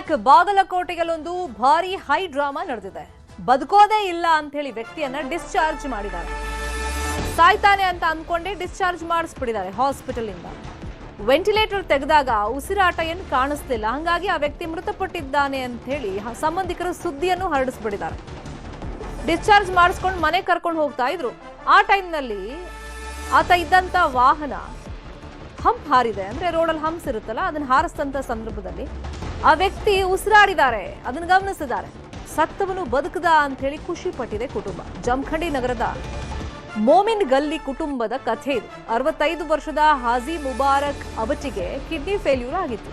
Back ಬಾಗಲಕೋಟೆಯಲ್ಲೊಂದು ಭಾರಿ high drama ನಡೆದಿದೆ. ಬದುಕೋದೇ ಇಲ್ಲ ಅಂತ ಹೇಳಿ ವ್ಯಕ್ತಿಯನ್ನ ಡಿಸ್ಚಾರ್ಜ್ ಮಾಡಿದ್ದಾರೆ. ಸಾಯ್ತಾನೆ ಅಂತ ಅನ್ಕೊಂಡೆ ಡಿಸ್ಚಾರ್ಜ್ ಮಾಡಿಸ್ಬಿಟ್ಟಿದ್ದಾರೆ ಹಾಸ್ಪಿಟಲ್ ಇಂದ. ವೆಂಟಿಲೇಟರ್ ತೆಗೆದಾಗ ಉಸಿರಾಟ ಏನು ಕಾಣಿಸ್ತಿಲ್ಲ, ಹಾಗಾಗಿ ಆ ವ್ಯಕ್ತಿ ಮೃತಪಟ್ಟಿದ್ದಾನೆ ಅಂತ ಹೇಳಿ ಸಂಬಂಧಿಕರು ಸುದ್ದಿಯನ್ನು ಹರಡಿಸ್ಬಿಟ್ಟಿದ್ದಾರೆ. ಡಿಸ್ಚಾರ್ಜ್ ಮಾಡಿಸ್ಕೊಂಡು ಮನೆ ಕರ್ಕೊಂಡು ಹೋಗ್ತಾ ಇದ್ರು. ಆ ಟೈಮ್ನಲ್ಲಿ ಆತ ಇದ್ದಂತ ವಾಹನ ಹಂಪ್ ಹಾರಿದೆ, ಅಂದ್ರೆ ರೋಡಲ್ಲಿ ಹಂಪ್ಸ್ ಇರುತ್ತಲ್ಲ, ಅದನ್ನ ಹಾರಿಸಿದಂತ ಸಂದರ್ಭದಲ್ಲಿ ಆ ವ್ಯಕ್ತಿ ಉಸಿರಾಡಿದ್ದಾರೆ, ಅದನ್ನು ಗಮನಿಸಿದ್ದಾರೆ. ಸತ್ತವನು ಬದುಕದ ಅಂತ ಹೇಳಿ ಖುಷಿ ಪಟ್ಟಿದೆ ಕುಟುಂಬ. ಜಮಖಂಡಿ ನಗರದ ಮೋಮಿನ್ ಗಲ್ಲಿ ಕುಟುಂಬದ ಕಥೆ ಇದು. 65 ವರ್ಷದ ಹಾಜಿ ಮುಬಾರಕ್ ಅವಟಿಗೆ ಕಿಡ್ನಿ ಫೇಲ್ಯೂರ್ ಆಗಿತ್ತು.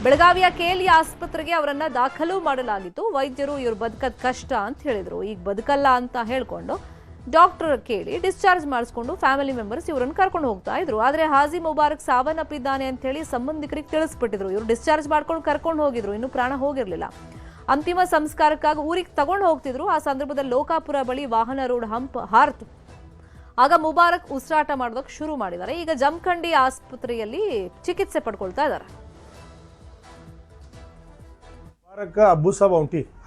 ಬೆಳಗಾವಿಯ ಕೆಎಲ್ಇ ಆಸ್ಪತ್ರೆಗೆ ಅವರನ್ನ ದಾಖಲು ಮಾಡಲಾಗಿತ್ತು. ವೈದ್ಯರು ಇವರು ಬದುಕದ ಕಷ್ಟ ಅಂತ ಹೇಳಿದ್ರು. ಈಗ ಬದುಕಲ್ಲ ಅಂತ ಹೇಳ್ಕೊಂಡು ಡಾಕ್ಟರ್ ಕೇಳಿ ಡಿಸ್ಚಾರ್ಜ್ ಮಾಡಿಸ್ಕೊಂಡು ಫ್ಯಾಮಿಲಿ ಮೆಂಬರ್ಸ್ ಇವರನ್ನು ಕರ್ಕೊಂಡು ಹೋಗ್ತಾ ಇದ್ರು. ಆದ್ರೆ ಹಾಜಿ ಮುಬಾರಕ್ ಸಾವನ್ನಪ್ಪಿದ್ದಾನೆ ಅಂತ ಹೇಳಿ ಸಂಬಂಧಿಕರಿಗೆ ತಿಳಿಸ್ಬಿಟ್ಟಿದ್ರು. ಇವರು ಡಿಸ್ಚಾರ್ಜ್ ಮಾಡ್ಕೊಂಡು ಕರ್ಕೊಂಡು ಹೋಗಿದ್ರು, ಇನ್ನು ಪ್ರಾಣ ಹೋಗಿರ್ಲಿಲ್ಲ. ಅಂತಿಮ ಸಂಸ್ಕಾರಕ್ಕಾಗಿ ಊರಿಗೆ ತಗೊಂಡು ಹೋಗ್ತಿದ್ರು. ಆ ಸಂದರ್ಭದಲ್ಲಿ ಲೋಕಾಪುರ ಬಳಿ ವಾಹನ ರೋಡ್ ಹಂಪ್ ಹಾರ್ತು. ಆಗ ಮುಬಾರಕ್ ಉಸಿರಾಟ ಮಾಡೋದಕ್ಕೆ ಶುರು ಮಾಡಿದ್ದಾರೆ. ಈಗ ಜಮಖಂಡಿ ಆಸ್ಪತ್ರೆಯಲ್ಲಿ ಚಿಕಿತ್ಸೆ ಪಡ್ಕೊಳ್ತಾ ಇದ್ದಾರೆ.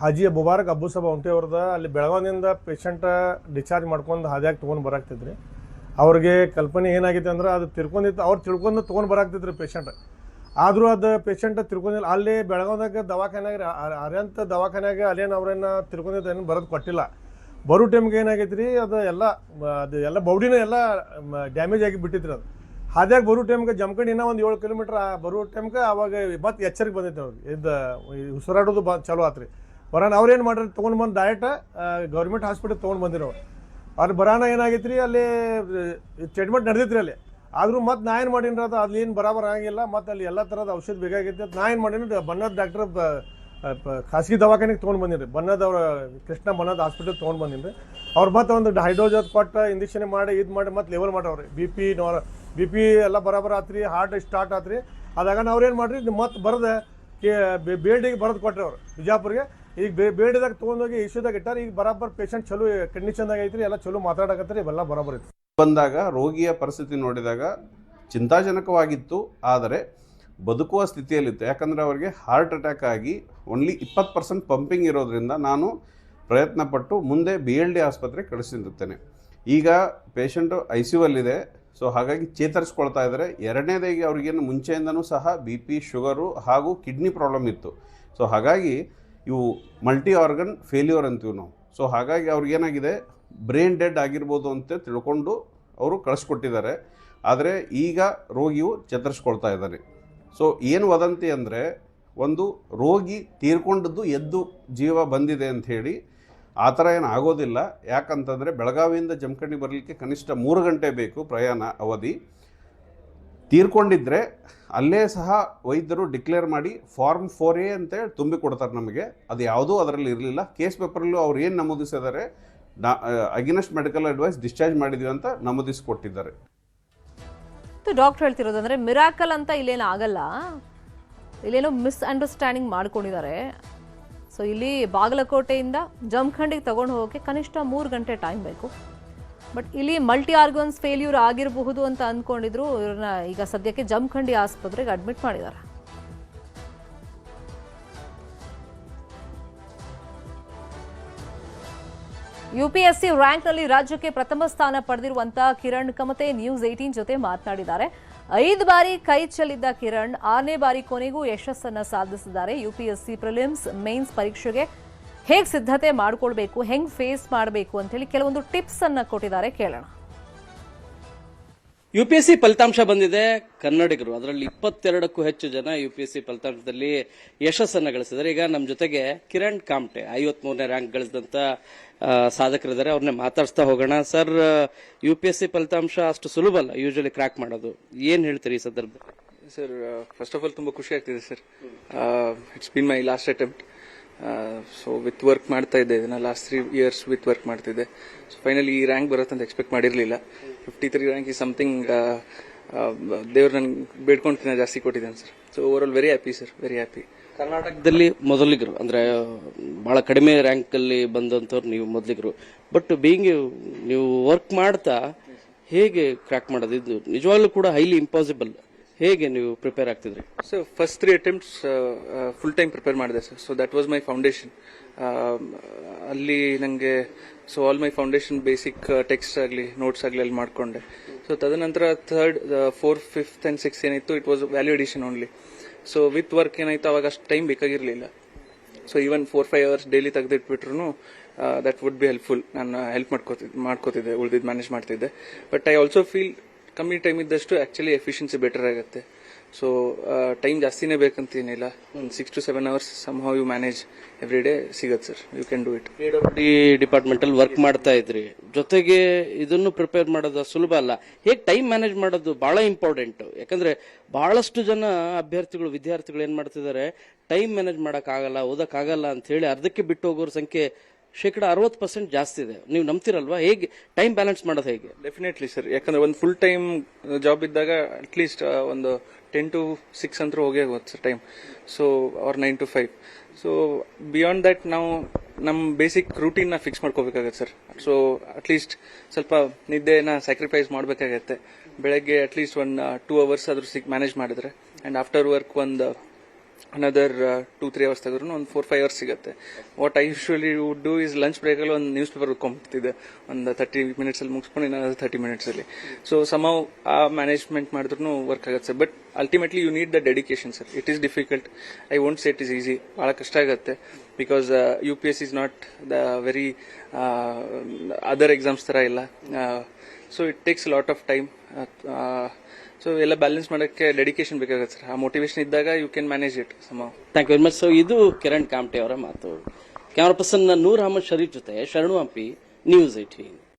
ಹಾಜಿ ಮುಬಾರಕ್ ಅಬ್ಬು ಸಾಬ್ ಔಂಟಿ ಅವ್ರದ ಅಲ್ಲಿ ಬೆಳಗಾವಿಯಿಂದ ಪೇಷಂಟ್ ಡಿಸ್ಚಾರ್ಜ್ ಮಾಡ್ಕೊಂಡು ಹಾದಿಯಾಗಿ ತೊಗೊಂಡು ಬರಾಕ್ತಿದ್ರಿ. ಅವ್ರಿಗೆ ಕಲ್ಪನೆ ಏನಾಗಿದೆ ಅಂದ್ರೆ ಅದು ತಿರ್ಕೊಂಡಿತ್ತು, ಅವ್ರು ತಿಳ್ಕೊಂಡು ತೊಗೊಂಡು ಬರಾಕ್ತಿದ್ರಿ ಪೇಷಂಟ್. ಆದರೂ ಅದು ಪೇಷಂಟ್ ತಿರ್ಕೊಂಡಿಲ್ಲ. ಅಲ್ಲಿ ಬೆಳಗಾವಿದಾಗ ದವಾಖಾನ್ಯಾಗ ಅರ್ಯಂತ ದವಾಖಾನ್ಯಾಗ ಅಲ್ಲೇನು ಅವ್ರೇನು ತಿರ್ಕೊಂಡಿದ್ದು ಏನು ಬರೋದು ಕೊಟ್ಟಿಲ್ಲ. ಬರೋ ಟೈಮ್ಗೆ ಏನಾಗೈತೆ ರೀ, ಅದು ಎಲ್ಲ ಬೌಡಿನ ಎಲ್ಲ ಡ್ಯಾಮೇಜ್ ಆಗಿ ಬಿಟ್ಟಿದ್ರಿ. ಅದು ಹಾದಿಯಾಗಿ ಬರೋ ಟೈಮ್ಗೆ ಜಮಖಂಡಿ ಇನ್ನೂ ಒಂದು 7 ಕಿಲೋಮೀಟ್ರ್ ಬರೋ ಟೈಮ್ಗೆ ಅವಾಗ ಮತ್ತೆ ಎಚ್ಚರಿಕೆ ಬಂದೈತೆ ಅವ್ರಿಗೆ. ಇದು ಉಸಿರಾಡೋದು ಚಲೋ ಆತ್ರಿ. ಬರೋಣ ಅವ್ರೇನು ಮಾಡ್ರಿ, ತೊಗೊಂಡು ಬಂದು ಡೈರೆಕ್ಟ್ ಗೌರ್ಮೆಂಟ್ ಹಾಸ್ಪಿಟಲ್ ತೊಗೊಂಡು ಬಂದಿರೋ ಅಲ್ಲಿ ಬರೋಣ ಏನಾಗೈತೆ ರೀ, ಅಲ್ಲಿ ಟ್ರೀಟ್ಮೆಂಟ್ ನಡೆದೈತ್ರಿ ಅಲ್ಲಿ. ಆದರೂ ಮತ್ತೆ ನಾ ಏನು ಮಾಡೀನಿ ಅದು ಅಲ್ಲಿ ಏನು ಬರಾಬರ್ ಆಗಿಲ್ಲ. ಮತ್ತು ಅಲ್ಲಿ ಎಲ್ಲ ಥರದ ಔಷಧ ಬೇಕಾಗೈತೆ. ನಾ ಏನು ಮಾಡೀನಿ, ಬನ್ನದ ಡಾಕ್ಟರ್ ಖಾಸಗಿ ದವಾಖಾನೆಗೆ ತೊಗೊಂಡು ಬಂದೀನಿ. ಬನ್ನದವ್ರ ಕೃಷ್ಣ ಬನ್ನದ ಹಾಸ್ಪಿಟಲ್ ತೊಗೊಂಡು ಬಂದೀನಿ ರೀ. ಅವ್ರು ಮತ್ತೆ ಒಂದು ಹೈಡ್ರೋಜನ್ ಕೊಟ್ಟು ಇಂಜೆಕ್ಷನ್ ಮಾಡಿ ಇದು ಮಾಡಿ ಮತ್ತೆ ಲೆವೆಲ್ ಮಾಡವ್ರಿ. ಬಿ ಪಿ ಎಲ್ಲ ಬರಾಬರ್ ಆತ್ರಿ, ಹಾರ್ಟ್ ಸ್ಟಾರ್ಟ್ ಆತ್ರಿ. ಅದಾಗ ಅವ್ರೇನು ಮಾಡ್ರಿ, ಮತ್ತೆ ಬರೆದ ಬೇಲ್ಡಿಗೆ ಬರೆದು ಕೊಟ್ರಿ ಅವ್ರು ಬಿಜಾಪುರ್ಗೆ. ಈಗ ಬೇಲ್ಡಿದಾಗ ತೊಗೊಂಡೋಗಿ ಇಶ್ಯೂದಾಗ ಇಟ್ಟಾರೆ. ಈಗ ಬರಾಬರ್ ಪೇಷಂಟ್ ಚಲೋ ಕಂಡೀಷನ್ದಾಗ ಐತ್ರಿ, ಎಲ್ಲ ಚಲೋ ಮಾತಾಡಕತ್ರಿ, ಇವೆಲ್ಲ ಬರಾಬರ್ ಐತಿ. ಬಂದಾಗ ರೋಗಿಯ ಪರಿಸ್ಥಿತಿ ನೋಡಿದಾಗ ಚಿಂತಾಜನಕವಾಗಿತ್ತು, ಆದರೆ ಬದುಕುವ ಸ್ಥಿತಿಯಲ್ಲಿತ್ತು. ಯಾಕಂದರೆ ಅವರಿಗೆ ಹಾರ್ಟ್ ಅಟ್ಯಾಕ್ ಆಗಿ ಓನ್ಲಿ 20% ಪಂಪಿಂಗ್ ಇರೋದ್ರಿಂದ ನಾನು ಪ್ರಯತ್ನಪಟ್ಟು ಮುಂದೆ BLD ಆಸ್ಪತ್ರೆಗೆ ಕಳಿಸಿರುತ್ತೇನೆ. ಈಗ ಪೇಷಂಟು ICU ಅಲ್ಲಿದೆ. ಸೊ ಹಾಗಾಗಿ ಚೇತರಿಸ್ಕೊಳ್ತಾ ಇದ್ದಾರೆ. ಎರಡನೇದಾಗಿ ಅವ್ರಿಗೇನು ಮುಂಚೆಯಿಂದನೂ ಸಹ BP, ಶುಗರು ಹಾಗೂ ಕಿಡ್ನಿ ಪ್ರಾಬ್ಲಮ್ ಇತ್ತು. ಸೊ ಹಾಗಾಗಿ ಇವು ಮಲ್ಟಿ ಆರ್ಗನ್ ಫೇಲ್ಯೂರ್ ಅಂತೀವಿ ನಾವು. ಸೊ ಹಾಗಾಗಿ ಅವ್ರಿಗೇನಾಗಿದೆ, ಬ್ರೈನ್ ಡೆಡ್ ಆಗಿರ್ಬೋದು ಅಂತ ತಿಳ್ಕೊಂಡು ಅವರು ಕಳಿಸ್ಕೊಟ್ಟಿದ್ದಾರೆ. ಆದರೆ ಈಗ ರೋಗಿಯು ಚೇತರಿಸ್ಕೊಳ್ತಾ ಇದ್ದಾರೆ. ಸೊ ಏನು ವದಂತಿ ಅಂದರೆ, ಒಂದು ರೋಗಿ ತೀರ್ಕೊಂಡದ್ದು ಎದ್ದು ಜೀವ ಬಂದಿದೆ ಅಂಥೇಳಿ ಆ ಥರ ಏನು ಆಗೋದಿಲ್ಲ. ಯಾಕಂತಂದರೆ ಬೆಳಗಾವಿಯಿಂದ ಜಮಖಂಡಿ ಬರಲಿಕ್ಕೆ ಕನಿಷ್ಠ 3 ಗಂಟೆ ಬೇಕು ಪ್ರಯಾಣ ಅವಧಿ. ತೀರ್ಕೊಂಡಿದ್ದರೆ ಅಲ್ಲೇ ಸಹ ವೈದ್ಯರು ಡಿಕ್ಲೇರ್ ಮಾಡಿ ಫಾರ್ಮ್ 4A ಅಂತೇಳಿ ತುಂಬಿ ಕೊಡ್ತಾರೆ ನಮಗೆ. ಅದು ಯಾವುದೂ ಅದರಲ್ಲಿ ಇರಲಿಲ್ಲ. ಕೇಸ್ ಪೇಪರಲ್ಲೂ ಅವ್ರು ಏನು ನಮೂದಿಸಿದ್ದಾರೆ, ಅಗೇನೆಸ್ಟ್ ಮೆಡಿಕಲ್ ಅಡ್ವೈಸ್ ಡಿಸ್ಚಾರ್ಜ್ ಮಾಡಿದ್ವಿ ಅಂತ ನಮೂದಿಸಿಕೊಟ್ಟಿದ್ದಾರೆ. ಡಾಕ್ಟರ್ ಹೇಳ್ತಿರೋದಂದ್ರೆ ಮಿರಾಕಲ್ ಅಂತ ಇಲ್ಲೇನು ಆಗಲ್ಲ, ಇಲ್ಲೇನೋ ಮಿಸ್ಅಂಡರ್ಸ್ಟ್ಯಾಂಡಿಂಗ್ ಮಾಡ್ಕೊಂಡಿದ್ದಾರೆ. ಸೊ ಇಲ್ಲಿ ಬಾಗಲಕೋಟೆಯಿಂದ ಜಮಖಂಡಿಗೆ ತಗೊಂಡು ಹೋಗೋಕ್ಕೆ ಕನಿಷ್ಠ 3 ಗಂಟೆ ಟೈಮ್ ಬೇಕು. ಬಟ್ ಇಲ್ಲಿ ಮಲ್ಟಿ ಆರ್ಗನ್ಸ್ ಫೇಲ್ಯೂರ್ ಆಗಿರಬಹುದು ಅಂತ ಅಂದ್ಕೊಂಡಿದ್ರು. ಇವ್ರನ್ನ ಈಗ ಸದ್ಯಕ್ಕೆ ಜಮಖಂಡಿ ಆಸ್ಪತ್ರೆಗೆ ಅಡ್ಮಿಟ್ ಮಾಡಿದ್ದಾರೆ. UPSC ರ್ಯಾಂಕ್ನಲ್ಲಿ ರಾಜ್ಯಕ್ಕೆ ಪ್ರಥಮ ಸ್ಥಾನ ಪಡೆದಿರುವಂತಹ ಕಿರಣ್ ಕಮತೆ ನ್ಯೂಸ್ 18 ಜೊತೆ ಮಾತನಾಡಿದ್ದಾರೆ. 5 ಬಾರಿ ಕೈ ಚೆಲ್ಲಿದ್ದ ಕಿರಣ್ 6ನೇ ಬಾರಿ ಕೊನೆಗೂ ಯಶಸ್ಸನ್ನ ಸಾಧಿಸಿದ್ದಾರೆ. UPSC ಪ್ರಿಲಿಮ್ಸ್ ಮೇನ್ಸ್ ಪರೀಕ್ಷೆಗೆ ಹೇಗೆ ಸಿದ್ಧತೆ ಮಾಡ್ಕೊಳ್ಬೇಕು, ಹೆಂಗ್ ಫೇಸ್ ಮಾಡಬೇಕು ಅಂತ ಹೇಳಿ ಕೆಲವೊಂದು ಟಿಪ್ಸ್ ಅನ್ನ ಕೊಟ್ಟಿದ್ದಾರೆ, ಕೇಳೋಣ. UPSC ಫಲಿತಾಂಶ ಬಂದಿದೆ. ಕನ್ನಡಿಗರು ಅದರಲ್ಲಿ 22ಕ್ಕೂ ಹೆಚ್ಚು ಜನ UPSC ಫಲಿತಾಂಶದಲ್ಲಿ ಯಶಸ್ಸನ್ನು ಗಳಿಸಿದ್ದಾರೆ. ಈಗ ನಮ್ಮ ಜೊತೆಗೆ ಕಿರಣ್ ಕಾಮ್ಟೆ 53ನೇ ರ್ಯಾಂಕ್ ಗಳಿಸಿದಂತ ಸಾಧಕರಿದ್ದಾರೆ. ಅವ್ರನ್ನೇ ಮಾತಾಡಿಸ್ತಾ ಹೋಗೋಣ. ಸರ್, UPSC ಫಲಿತಾಂಶ ಅಷ್ಟು ಸುಲಭ ಅಲ್ಲ ಯೂಶಲಿ ಕ್ರ್ಯಾಕ್ ಮಾಡೋದು, ಏನ್ ಹೇಳ್ತೀರಿ ಈ ಸಂದರ್ಭ? ಸರ್, ಫಸ್ಟ್ ಆಫ್ ಆಲ್ ತುಂಬಾ ಖುಷಿ ಆಗ್ತಿದೆ sir. It's been my last attempt. So with work ಮಾಡ್ತಾ ಇದ್ದೆ, ಇದನ್ನ ಲಾಸ್ಟ್ 3 years ವಿತ್ ವರ್ಕ್ ಮಾಡ್ತಿದ್ದೆ. ಸೊ ಫೈನಲಿ ಈ ರ್ಯಾಂಕ್ ಬರುತ್ತೆ ಅಂತ ಎಕ್ಸ್ಪೆಕ್ಟ್ ಮಾಡಿರಲಿಲ್ಲ. 53 ರ್ಯಾಂಕ್ ಈ ಸಮಥಿಂಗ್ ದೇವ್ರು ನನ್ಗೆ ಬೇಡ್ಕೊಂಡ್ತಿನ ಜಾಸ್ತಿ ಕೊಟ್ಟಿದ್ದಾನೆ sir. So over all very happy sir, very happy. ಕರ್ನಾಟಕದಲ್ಲಿ ಮೊದಲಿಗರು ಅಂದ್ರೆ ಬಹಳ ಕಡಿಮೆ ರ್ಯಾಂಕ್ ಅಲ್ಲಿ ಬಂದಂತವ್ರು ನೀವು ಮೊದಲಿಗರು. ಬಟ್ ಬೀಯಿಂಗ್ ನೀವು ವರ್ಕ್ ಮಾಡ್ತಾ ಹೇಗೆ ಕ್ರ್ಯಾಕ್ ಮಾಡೋದು, ಇದು ನಿಜವಾಗ್ಲೂ ಕೂಡ ಹೈಲಿ ಇಂಪಾಸಿಬಲ್. ಹೇಗೆ ನೀವು ಪ್ರಿಪೇರ್ ಆಗ್ತಿದ್ರಿ? So first 3 attempts full time prepare ಮಾಡಿದೆ sir. So that was my foundation. ಅಲ್ಲಿ ನನಗೆ so all my foundation basic text ಆಗಲಿ ನೋಟ್ಸ್ ಆಗಲಿ ಅಲ್ಲಿ ಮಾಡಿಕೊಂಡೆ. ಸೊ ತದನಂತರ 3rd 4th 5th and 6th ಏನಾಯಿತು, it was value addition only. So with work ಏನಾಯಿತು, ಅವಾಗ ಅಷ್ಟು ಟೈಮ್ ಬೇಕಾಗಿರಲಿಲ್ಲ. ಸೊ ಈವನ್ 4-5 hours ಡೈಲಿ ತೆಗೆದಿಟ್ಬಿಟ್ರು ದಟ್ ವುಡ್ ಬಿ ಹೆಲ್ಪ್ಫುಲ್. ನಾನು ಹೆಲ್ಪ್ ಮಾಡ್ಕೋತಿದ್ದೆ, ಉಳಿದಿದ್ದು ಮ್ಯಾನೇಜ್ ಮಾಡ್ತಿದ್ದೆ. ಬಟ್ ಐ ಆಲ್ಸೋ ಫೀಲ್ ಕಮ್ಮಿ ಟೈಮ್ ಇದ್ದಷ್ಟು ಆಕ್ಚುಲಿ ಎಫಿಷಿಯನ್ಸಿ ಬೆಟರ್ ಆಗುತ್ತೆ. ಸೊ ಟೈಮ್ ಜಾಸ್ತಿನೇ ಬೇಕಂತೇನಿಲ್ಲ, ಒಂದು 6 to 7 hours some how you manage every day ಸಿಗತ್ತೆ sir. You can do it. Department ಅಲ್ಲಿ ವರ್ಕ್ ಮಾಡ್ತಾ ಇದ್ರಿ, ಜೊತೆಗೆ ಇದನ್ನು ಪ್ರಿಪೇರ್ ಮಾಡೋದು ಸುಲಭ ಅಲ್ಲ. ಹೇಗೆ ಟೈಮ್ ಮ್ಯಾನೇಜ್ ಮಾಡೋದು ಬಹಳ ಇಂಪಾರ್ಟೆಂಟ್. ಯಾಕಂದ್ರೆ ಬಹಳಷ್ಟು ಜನ ಅಭ್ಯರ್ಥಿಗಳು ವಿದ್ಯಾರ್ಥಿಗಳು ಏನ್ ಮಾಡ್ತಿದ್ದಾರೆ, ಟೈಮ್ ಮ್ಯಾನೇಜ್ ಮಾಡಕ್ಕಾಗಲ್ಲ, ಓದಕ್ಕಾಗಲ್ಲ ಅಂತ ಹೇಳಿ ಅರ್ಧಕ್ಕೆ ಬಿಟ್ಟು ಹೋಗೋರ ಸಂಖ್ಯೆ 60% ಜಾಸ್ತಿ ಇದೆ. ನೀವು ನಂಬ್ತಿರಲ್ವಾ? ಹೇಗೆ ಟೈಮ್ ಬ್ಯಾಲೆನ್ಸ್ ಮಾಡೋದು ಹೇಗೆ? Definitely sir. ಯಾಕಂದ್ರೆ ಒಂದು ಫುಲ್ ಟೈಮ್ ಜಾಬ್ ಇದ್ದಾಗ ಅಟ್ಲೀಸ್ಟ್ ಒಂದು 10 to 6 ಅಂತೂ ಹೋಗೇ ಆಗುತ್ತೆ sir time. So or 9 to 5. So beyond that ನಾವು ನಮ್ಮ ಬೇಸಿಕ್ ರೂಟೀನ್ನ ಫಿಕ್ಸ್ ಮಾಡ್ಕೋಬೇಕಾಗತ್ತೆ ಸರ್. ಸೊ ಅಟ್ಲೀಸ್ಟ್ ಸ್ವಲ್ಪ ನಿದ್ದೆನ ಸ್ಯಾಕ್ರಿಫೈಸ್ ಮಾಡಬೇಕಾಗತ್ತೆ. ಬೆಳಗ್ಗೆ ಅಟ್ಲೀಸ್ಟ್ 1-2 hours ಆದ್ರೂ ಮ್ಯಾನೇಜ್ ಮಾಡಿದ್ರೆ, ಆ್ಯಂಡ್ ಆಫ್ಟರ್ ವರ್ಕ್ ಒಂದು ಅನದರ್ 2-3 hours ತೆಗೆದ್ರು ಒಂದು 4-5 hours ಸಿಗುತ್ತೆ. What I usually would do is lunch ಬ್ರೇಕಲ್ಲಿ ಒಂದು ನ್ಯೂಸ್ ಪೇಪರ್ ಓದ್ಕೊಂಡ್ಬಿಡ್ತಿದ್ದೆ, ಒಂದು 30 minutes ಅಲ್ಲಿ ಮುಗಿಸ್ಕೊಂಡು ಇನ್ನೊಂದು 30 minutes ಅಲ್ಲಿ. ಸೊ ಸಮೌ ಆ ಮ್ಯಾನೇಜ್ಮೆಂಟ್ ಮಾಡಿದ್ರು ವರ್ಕ್ ಆಗುತ್ತೆ sir. But ultimately you need the dedication sir. It is difficult. I won't say it is easy. ಭಾಳ ಕಷ್ಟ ಆಗುತ್ತೆ because UPSC is not the very other exams ಥರ ಇಲ್ಲ. So it takes lot of time. So ಎಲ್ಲ balance ಮಾಡೋಕ್ಕೆ dedication ಬೇಕಾಗುತ್ತೆ sir. ಆ motivation ಇದ್ದಾಗ you can manage it some. Thank you very much. So ಇದು ಕಿರಣ್ ಕಾಮ್ಟೆ ಅವರ ಮಾತು. ಕ್ಯಾಮರಾ ಪರ್ಸನ್ ನೂರ್ ಅಹಮದ್ ಶರೀಫ್ ಜೊತೆ ಶರಣು ಹಂಪಿ, ನ್ಯೂಸ್ 18.